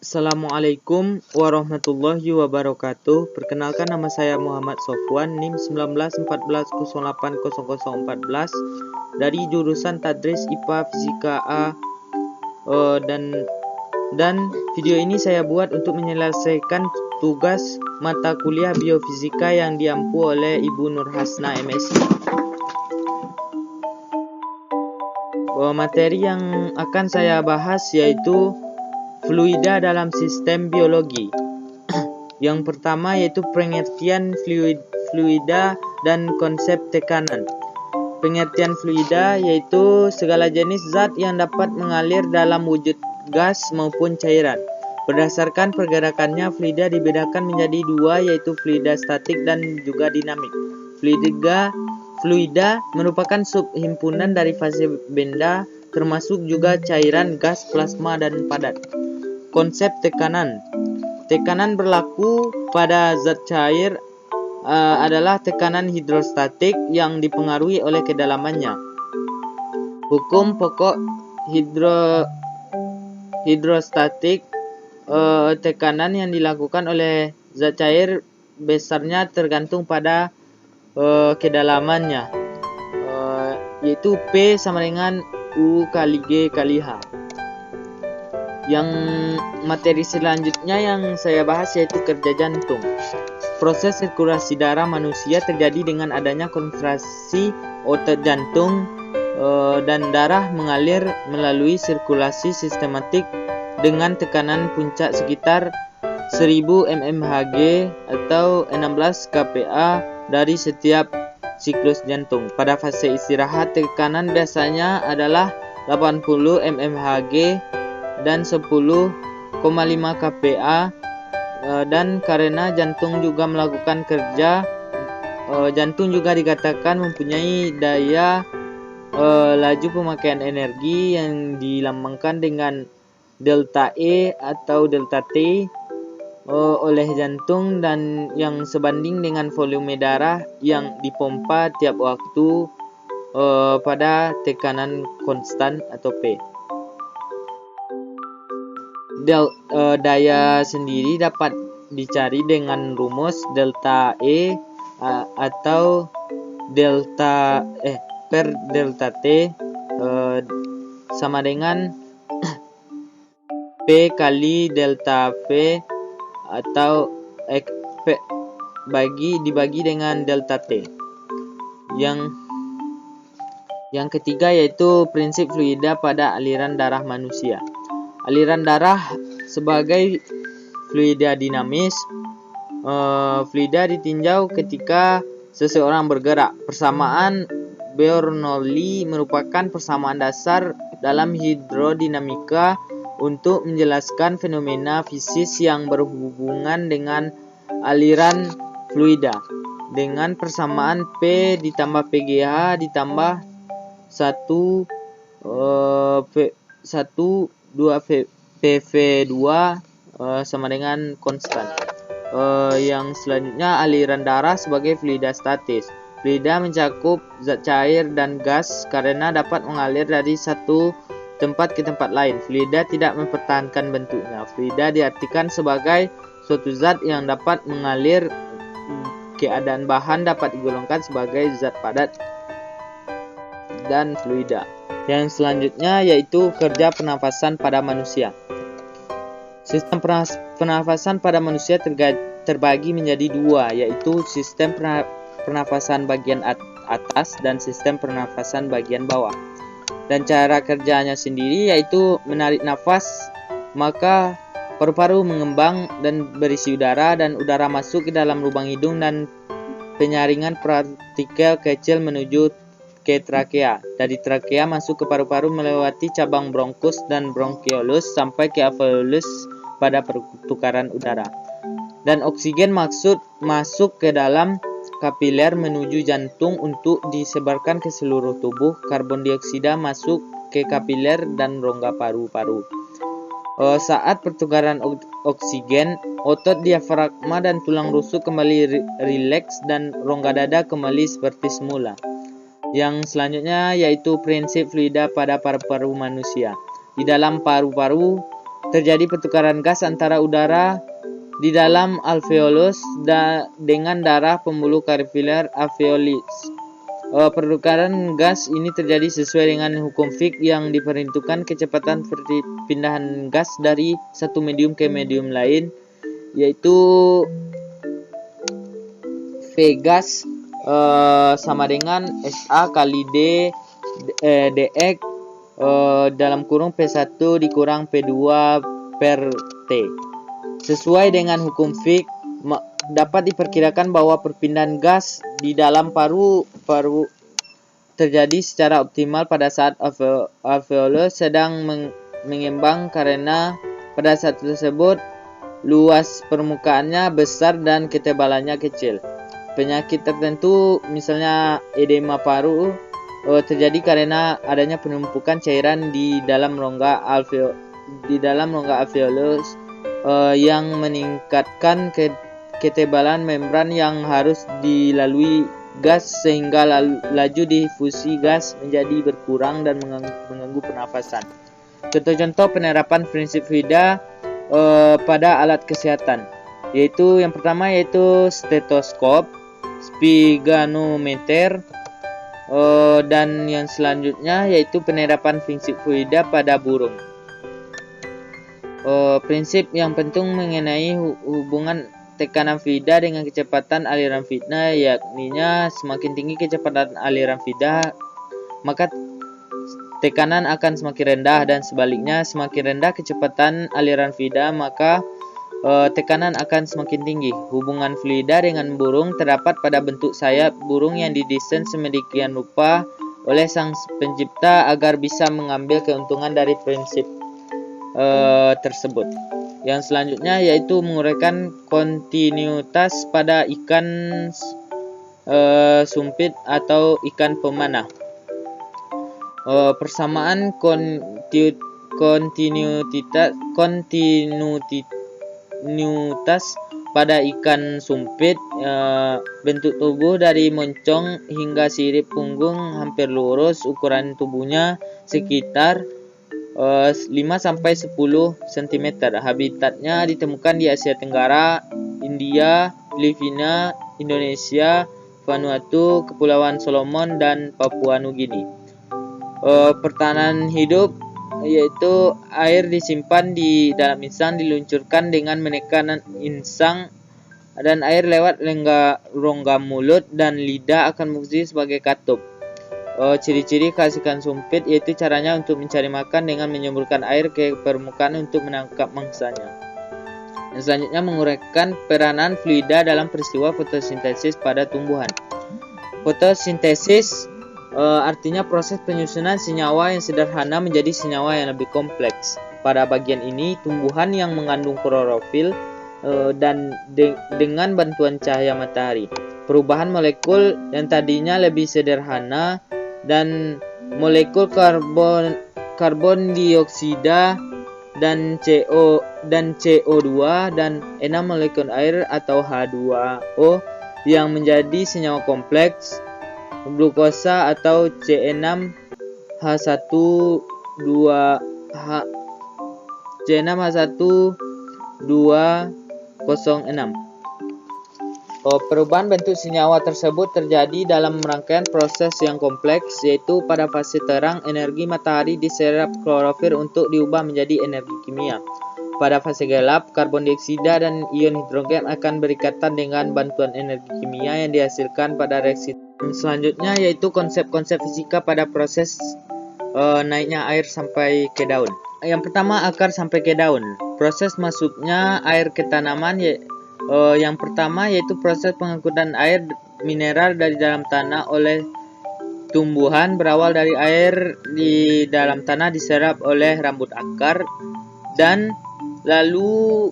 Assalamualaikum warahmatullahi wabarakatuh. Perkenalkan, nama saya Muhammad Sofwan, NIM 1914080014 dari jurusan Tadris IPA Fisika A. Dan video ini saya buat untuk menyelesaikan tugas mata kuliah biofisika yang diampu oleh Ibu Nur Hasna MSI. Materi yang akan saya bahas yaitu fluida dalam sistem biologi. Yang pertama yaitu pengertian fluida dan konsep tekanan. Pengertian fluida yaitu segala jenis zat yang dapat mengalir dalam wujud gas maupun cairan. Berdasarkan pergerakannya, fluida dibedakan menjadi dua, yaitu fluida statik dan juga dinamik. Fluida merupakan subhimpunan dari fase benda, termasuk juga cairan, gas, plasma, dan padat. Konsep tekanan. Tekanan berlaku pada zat cair adalah tekanan hidrostatik yang dipengaruhi oleh kedalamannya. Hukum pokok hidrostatik, tekanan yang dilakukan oleh zat cair besarnya tergantung pada kedalamannya, yaitu P sama dengan U kali G kali H. Yang materi selanjutnya yang saya bahas yaitu kerja jantung. Proses sirkulasi darah manusia terjadi dengan adanya kontraksi otot jantung, dan darah mengalir melalui sirkulasi sistematik dengan tekanan puncak sekitar 1000 mmHg atau 16 kPa dari setiap siklus jantung. Pada fase istirahat, tekanan biasanya adalah 80 mmHg dan 10,5 kPa, dan karena jantung juga melakukan kerja, jantung juga dikatakan mempunyai daya laju pemakaian energi yang dilambangkan dengan delta E atau delta T oleh jantung, dan yang sebanding dengan volume darah yang dipompa tiap waktu pada tekanan konstan atau P. Daya sendiri dapat dicari dengan rumus delta E atau per delta T sama dengan P kali delta V atau P dibagi dengan delta T. Yang ketiga yaitu prinsip fluida pada aliran darah manusia. Aliran darah sebagai fluida dinamis. Fluida ditinjau ketika seseorang bergerak. Persamaan Bernoulli merupakan persamaan dasar dalam hidrodinamika untuk menjelaskan fenomena fisis yang berhubungan dengan aliran fluida. Dengan persamaan P ditambah PGH ditambah 2 PV2 sama dengan konstan. Yang selanjutnya aliran darah sebagai fluida statis. Fluida mencakup zat cair dan gas karena dapat mengalir dari satu tempat ke tempat lain. Fluida tidak mempertahankan bentuknya. Fluida diartikan sebagai suatu zat yang dapat mengalir. Keadaan bahan dapat digolongkan sebagai zat padat dan fluida. Yang selanjutnya yaitu kerja pernafasan pada manusia. Sistem pernafasan pada manusia terbagi menjadi dua, yaitu sistem pernafasan bagian atas dan sistem pernafasan bagian bawah. Dan cara kerjanya sendiri yaitu menarik nafas, maka paru-paru mengembang dan berisi udara, dan udara masuk ke dalam lubang hidung dan penyaringan partikel kecil menuju ke trakea. Dari trakea masuk ke paru-paru melewati cabang bronkus dan bronkiolus sampai ke alveolus pada pertukaran udara. Dan oksigen masuk ke dalam kapiler menuju jantung untuk disebarkan ke seluruh tubuh. Karbon dioksida masuk ke kapiler dan rongga paru-paru. Saat pertukaran oksigen, otot diafragma dan tulang rusuk kembali rileks dan rongga dada kembali seperti semula. Yang selanjutnya yaitu prinsip fluida pada paru-paru manusia. Di dalam paru-paru terjadi pertukaran gas antara udara di dalam alveolus dengan darah pembuluh kapiler alveolus. Pertukaran gas ini terjadi sesuai dengan hukum Fick yang diperhitungkan kecepatan perpindahan gas dari satu medium ke medium lain, yaitu V gas sama dengan SA kali dx dalam kurung P1 dikurang P2 per T. Sesuai dengan hukum Fick, dapat diperkirakan bahwa perpindahan gas di dalam paru-paru terjadi secara optimal pada saat alveolus sedang mengembang, karena pada saat tersebut luas permukaannya besar dan ketebalannya kecil. Penyakit tertentu, misalnya edema paru, terjadi karena adanya penumpukan cairan di dalam rongga alveolus yang meningkatkan ketebalan membran yang harus dilalui gas, sehingga laju difusi gas menjadi berkurang dan mengganggu pernafasan. Contoh-contoh penerapan prinsip Fluida pada alat kesehatan, yaitu yang pertama yaitu stetoskop, spiganometer, dan yang selanjutnya yaitu penerapan prinsip Fluida pada burung. Prinsip yang penting mengenai hubungan tekanan fluida dengan kecepatan aliran fluida, yakninya semakin tinggi kecepatan aliran fluida, maka tekanan akan semakin rendah, dan sebaliknya semakin rendah kecepatan aliran fluida, maka tekanan akan semakin tinggi. Hubungan fluida dengan burung terdapat pada bentuk sayap burung yang didesain sedemikian rupa oleh sang pencipta agar bisa mengambil keuntungan dari prinsip tersebut. Yang selanjutnya yaitu menguraikan kontinuitas pada ikan sumpit atau ikan pemanah. Persamaan kontinuitas pada ikan sumpit, bentuk tubuh dari moncong hingga sirip punggung hampir lurus, ukuran tubuhnya sekitar 5-10 cm. Habitatnya ditemukan di Asia Tenggara, India, Filipina, Indonesia, Vanuatu, Kepulauan Solomon, dan Papua Nugini. Pertahanan hidup yaitu air disimpan di dalam insang, diluncurkan dengan menekan insang, dan air lewat rongga mulut dan lidah akan berfungsi sebagai katup. Ciri-ciri khas ikan sumpit yaitu caranya untuk mencari makan dengan menyemburkan air ke permukaan untuk menangkap mangsanya. Dan selanjutnya menguraikan peranan fluida dalam peristiwa fotosintesis pada tumbuhan. Fotosintesis artinya proses penyusunan senyawa yang sederhana menjadi senyawa yang lebih kompleks. Pada bagian ini, tumbuhan yang mengandung klorofil dan dengan bantuan cahaya matahari. Perubahan molekul yang tadinya lebih sederhana dan molekul karbon dioksida dan CO2 dan 6 molekul air atau H2O yang menjadi senyawa kompleks, glukosa atau C6H1206. Perubahan bentuk senyawa tersebut terjadi dalam rangkaian proses yang kompleks, yaitu pada fase terang, energi matahari diserap klorofil untuk diubah menjadi energi kimia. Pada fase gelap, karbon dioksida dan ion hidrogen akan berikatan dengan bantuan energi kimia yang dihasilkan pada reaksi. Selanjutnya yaitu konsep-konsep fisika pada proses naiknya air sampai ke daun. Yang pertama, akar sampai ke daun. Proses masuknya air ke tanaman yang pertama yaitu proses pengangkutan air mineral dari dalam tanah oleh tumbuhan, berawal dari air di dalam tanah diserap oleh rambut akar dan lalu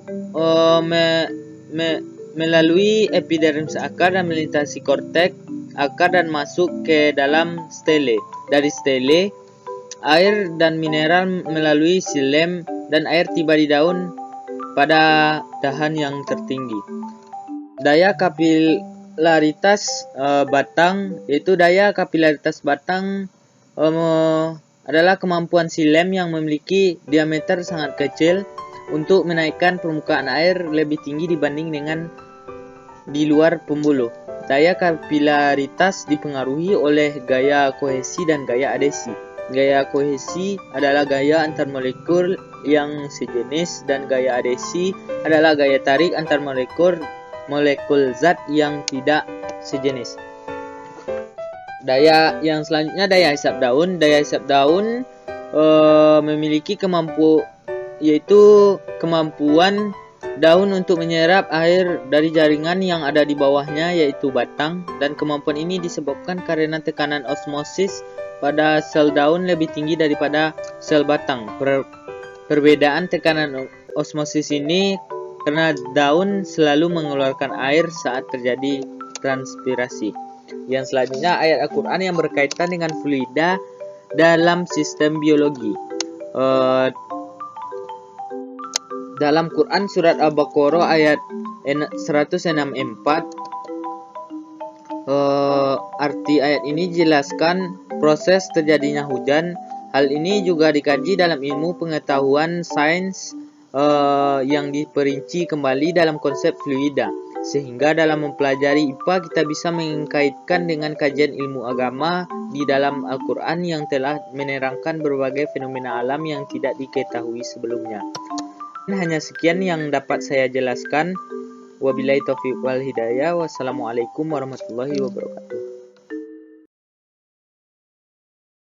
melalui epidermis akar dan melintasi korteks akar dan masuk ke dalam stele. Dari stele, air dan mineral melalui xilem dan air tiba di daun pada dahan yang tertinggi. Daya kapilaritas batang, yaitu daya kapilaritas batang adalah kemampuan si lem yang memiliki diameter sangat kecil untuk menaikkan permukaan air lebih tinggi dibanding dengan di luar pembuluh. Daya kapilaritas dipengaruhi oleh gaya kohesi dan gaya adesi. Gaya kohesi adalah gaya antar molekul yang sejenis dan gaya adesi adalah gaya tarik antar molekul zat yang tidak sejenis. Daya yang selanjutnya daya hisap daun. Daya hisap daun memiliki kemampuan daun untuk menyerap air dari jaringan yang ada di bawahnya, yaitu batang, dan kemampuan ini disebabkan karena tekanan osmosis pada sel daun lebih tinggi daripada sel batang. Perbedaan tekanan osmosis ini karena daun selalu mengeluarkan air saat terjadi transpirasi. Yang selanjutnya ayat Al-Quran yang berkaitan dengan fluida dalam sistem biologi. Dalam Quran surat Al-Baqarah ayat 164, arti ayat ini jelaskan proses terjadinya hujan. Hal ini juga dikaji dalam ilmu pengetahuan sains yang diperinci kembali dalam konsep fluida. Sehingga dalam mempelajari IPA kita bisa mengkaitkan dengan kajian ilmu agama di dalam Al-Quran yang telah menerangkan berbagai fenomena alam yang tidak diketahui sebelumnya. Hanya sekian yang dapat saya jelaskan. Wabillahi taufiq wal hidayah. Wassalamualaikum warahmatullahi wabarakatuh.